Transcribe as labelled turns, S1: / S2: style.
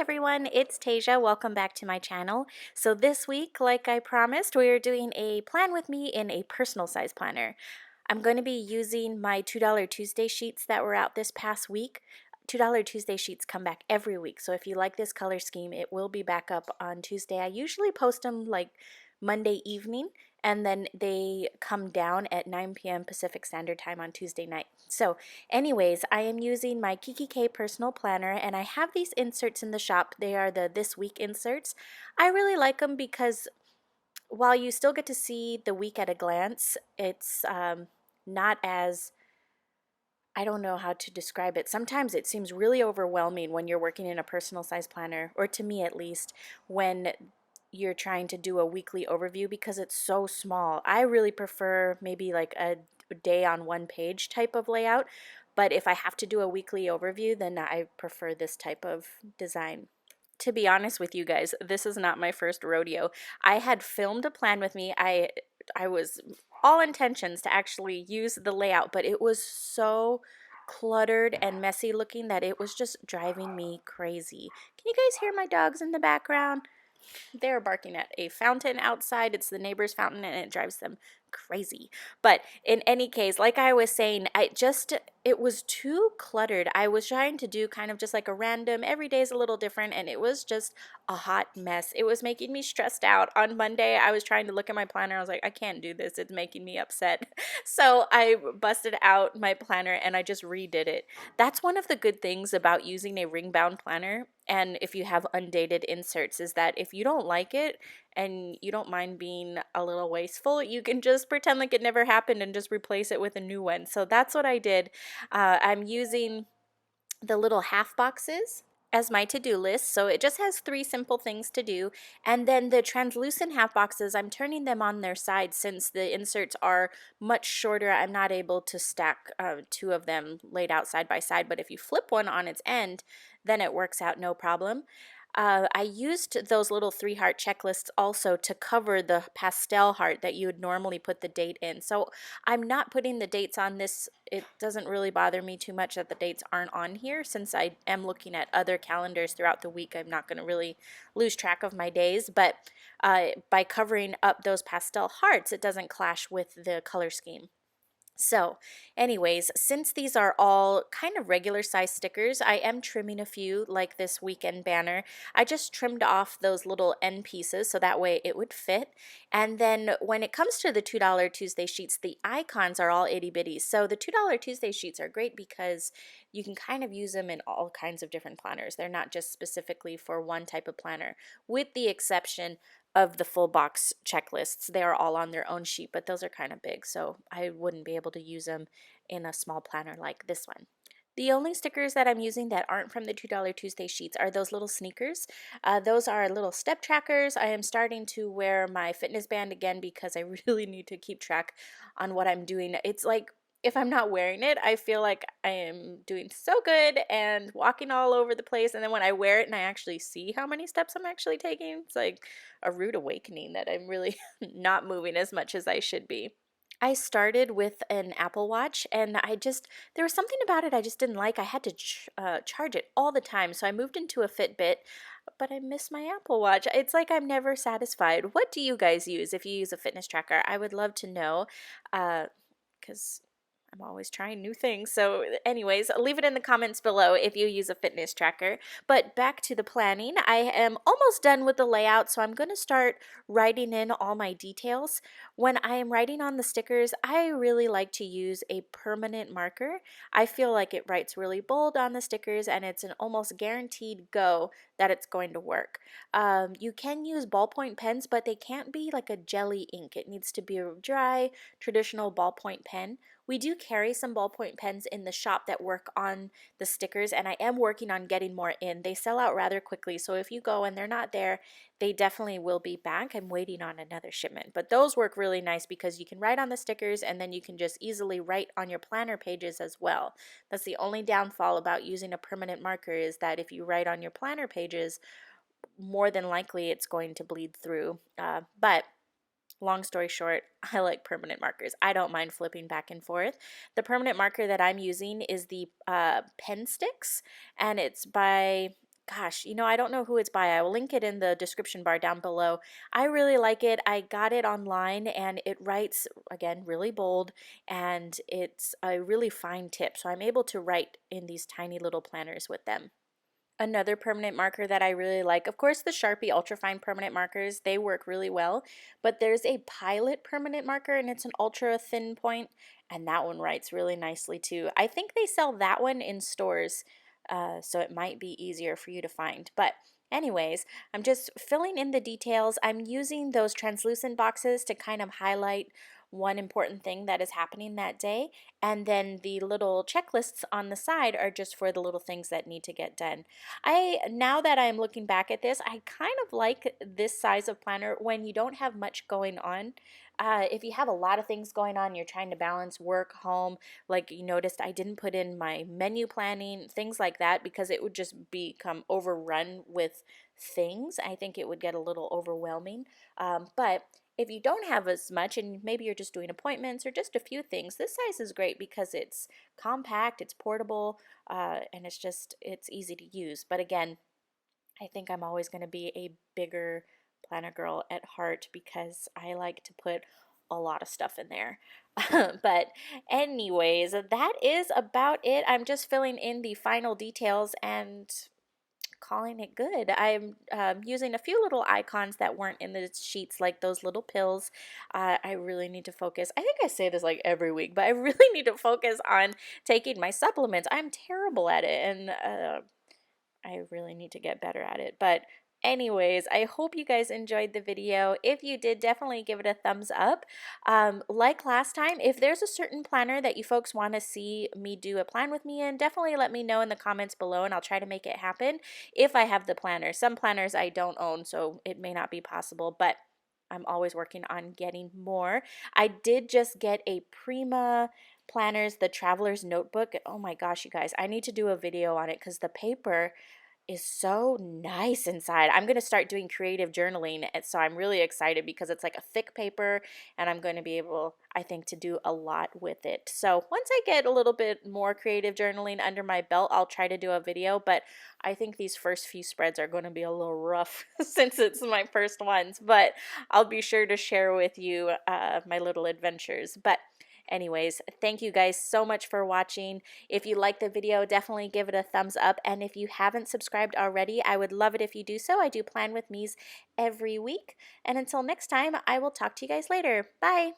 S1: everyone, it's Tasia. Welcome back to my channel. So this week, like I promised, we are doing a plan with me in a personal size planner. I'm going to be using my $2 Tuesday sheets that were out this past week. $2 Tuesday sheets come back every week, so if you like this color scheme, it will be back up on Tuesday. I usually post them like Monday evening, and then they come down at 9 p.m. Pacific Standard Time on Tuesday night. So anyways, I am using my Kiki K personal planner, and I have these inserts in the shop. They are the This Week inserts. I really like them because while you still get to see the week at a glance, it's not as, I don't know how to describe it. Sometimes it seems really overwhelming when you're working in a personal size planner, or to me at least, when you're trying to do a weekly overview because it's so small. I really prefer maybe like a day on one page type of layout, but if I have to do a weekly overview, then I prefer this type of design. To be honest with you guys, this is not my first rodeo. I had filmed a plan with me. I was all intentions to actually use the layout, but it was so cluttered and messy looking that it was just driving me crazy. Can you guys hear my dogs in the background? They're barking at a fountain outside. It's the neighbor's fountain and it drives them crazy. But in any case, like I was saying, it was too cluttered. I was trying to do kind of just like a random, every day is a little different, and it was just a hot mess. It was making me stressed out. On Monday, I was trying to look at my planner. I was like, I can't do this. It's making me upset. So I busted out my planner and I just redid it. That's one of the good things about using a ring bound planner, and if you have undated inserts, is that if you don't like it and you don't mind being a little wasteful, you can just pretend like it never happened and just replace it with a new one. So that's what I did. I'm using the little half boxes as my to-do list. So it just has 3 simple things to do. And then the translucent half boxes, I'm turning them on their side since the inserts are much shorter. I'm not able to stack 2 of them laid out side by side, but if you flip one on its end, then it works out no problem. I used those little 3-heart checklists also to cover the pastel heart that you would normally put the date in. So I'm not putting the dates on this. It doesn't really bother me too much that the dates aren't on here, since I am looking at other calendars throughout the week. I'm not going to really lose track of my days, but by covering up those pastel hearts, it doesn't clash with the color scheme. So anyways, since these are all kind of regular size stickers, I am trimming a few, like this weekend banner. I just trimmed off those little end pieces so that way it would fit. And then when it comes to the $2 Tuesday sheets, the icons are all itty bitty. So the $2 Tuesday sheets are great because you can kind of use them in all kinds of different planners. They're not just specifically for one type of planner, with the exception of the full box checklists. They are all on their own sheet, but those are kind of big, so I wouldn't be able to use them in a small planner like this one. The only stickers that I'm using that aren't from the $2 Tuesday sheets are those little sneakers. Those are little step trackers. I am starting to wear my fitness band again because I really need to keep track on what I'm doing. It's like, if I'm not wearing it, I feel like I am doing so good and walking all over the place. And then when I wear it and I actually see how many steps I'm actually taking, it's like a rude awakening that I'm really not moving as much as I should be. I started with an Apple Watch, and there was something about it I just didn't like. I had to charge it all the time, so I moved into a Fitbit, but I miss my Apple Watch. It's like I'm never satisfied. What do you guys use if you use a fitness tracker? I would love to know, because I'm always trying new things. So anyways, leave it in the comments below if you use a fitness tracker. But back to the planning. I am almost done with the layout, so I'm going to start writing in all my details. When I am writing on the stickers, I really like to use a permanent marker. I feel like it writes really bold on the stickers, and it's an almost guaranteed go that it's going to work. You can use ballpoint pens, but they can't be like a jelly ink. It needs to be a dry, traditional ballpoint pen. We do carry some ballpoint pens in the shop that work on the stickers, and I am working on getting more in. They sell out rather quickly, so if you go and they're not there, they definitely will be back. I'm waiting on another shipment, but those work really nice because you can write on the stickers and then you can just easily write on your planner pages as well. That's the only downfall about using a permanent marker, is that if you write on your planner pages, more than likely it's going to bleed through. But long story short, I like permanent markers. I don't mind flipping back and forth. The permanent marker that I'm using is the Pen Sticks, and it's by Gosh, I don't know who it's by. I will link it in the description bar down below. I really like it. I got it online and it writes, again, really bold, and it's a really fine tip. So I'm able to write in these tiny little planners with them. Another permanent marker that I really like, of course, the Sharpie Ultrafine permanent markers, they work really well, but there's a Pilot permanent marker and it's an ultra thin point, and that one writes really nicely too. I think they sell that one in stores, so it might be easier for you to find. But anyways, I'm just filling in the details. I'm using those translucent boxes to kind of highlight one important thing that is happening that day, and then the little checklists on the side are just for the little things that need to get done. Now that I'm looking back at this, I kind of like this size of planner when you don't have much going on. If you have a lot of things going on, you're trying to balance work, home, like you noticed I didn't put in my menu planning, things like that, because it would just become overrun with things. I think it would get a little overwhelming. But if you don't have as much and maybe you're just doing appointments or just a few things, this size is great because it's compact, it's portable, and it's easy to use. But again, I think I'm always going to be a bigger planner girl at heart because I like to put a lot of stuff in there. But anyways, that is about it. I'm just filling in the final details and calling it good. I'm using a few little icons that weren't in the sheets, like those little pills. I really need to focus. I think I say this like every week, but I really need to focus on taking my supplements. I'm terrible at it, and I really need to get better at it. But anyways, I hope you guys enjoyed the video. If you did, definitely give it a thumbs up. Like last time, if there's a certain planner that you folks want to see me do a plan with me in, definitely let me know in the comments below and I'll try to make it happen if I have the planner. Some planners I don't own, so it may not be possible, but I'm always working on getting more. I did just get a Prima planners, the Traveler's Notebook. Oh my gosh, you guys, I need to do a video on it because the paper is so nice inside. I'm going to start doing creative journaling, and so I'm really excited because it's like a thick paper and I'm going to be able, I think, to do a lot with it. So once I get a little bit more creative journaling under my belt, I'll try to do a video, but I think these first few spreads are going to be a little rough since it's my first ones, but I'll be sure to share with you my little adventures. But anyways, thank you guys so much for watching. If you like the video, definitely give it a thumbs up. And if you haven't subscribed already, I would love it if you do so. I do plan with me's every week. And until next time, I will talk to you guys later. Bye.